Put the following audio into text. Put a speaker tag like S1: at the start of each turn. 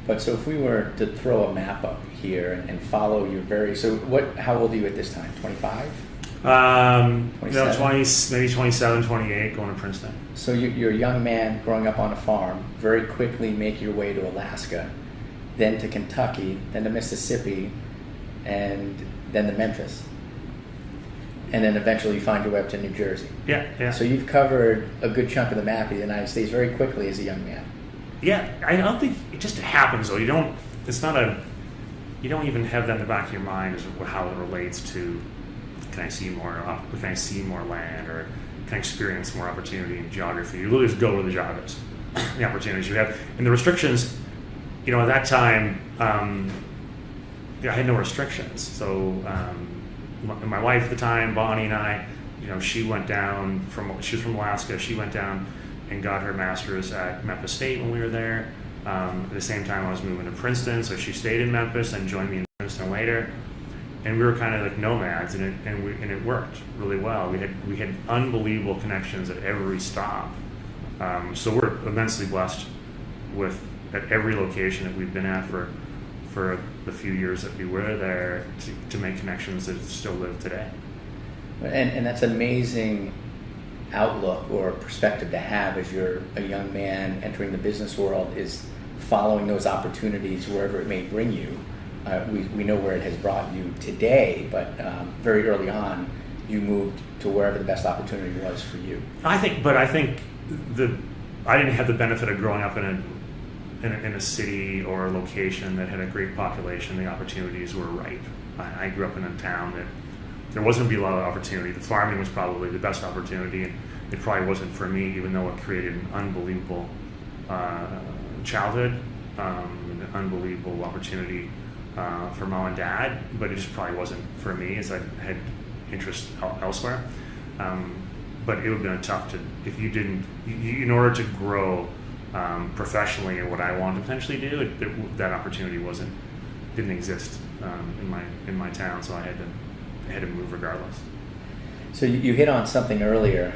S1: But so if we were to throw a map up here and follow your how old are you at this time? 25?
S2: 20, maybe 27, 28, going to Princeton.
S1: So you're a young man growing up on a farm, very quickly make your way to Alaska, then to Kentucky, then to Mississippi, and then to Memphis. And then eventually you find your way up to New Jersey.
S2: Yeah.
S1: So you've covered a good chunk of the map of the United States very quickly as a young man.
S2: Yeah, I don't think it just happens though. You don't even have that in the back of your mind as how it relates to can I see more land, or can I experience more opportunity in geography. You really just go where the job is, the opportunities you have, and the restrictions. At that time, I had no restrictions. So my wife at the time, Bonnie, and I, she was from Alaska. She went down and got her master's at Memphis State when we were there. At the same time, I was moving to Princeton, so she stayed in Memphis and joined me in Princeton later. And we were kind of like nomads, and it worked really well. We had unbelievable connections at every stop. So we're immensely blessed at every location that we've been at for the few years that we were there to make connections that still live today.
S1: And that's an amazing outlook or perspective to have as you're a young man entering the business world, is following those opportunities wherever it may bring you. We know where it has brought you today, but very early on, you moved to wherever the best opportunity was for you. I
S2: think I didn't have the benefit of growing up in a city or a location that had a great population. The opportunities were ripe. I grew up in a town that there wasn't going to be a lot of opportunity. The farming was probably the best opportunity, and it probably wasn't for me, even though it created an unbelievable childhood, an unbelievable opportunity for mom and dad, but it just probably wasn't for me, as I had interest elsewhere. But it would have been tough in order to grow professionally in what I wanted to potentially do, that opportunity didn't exist in my town, so I had to move regardless.
S1: So you hit on something earlier.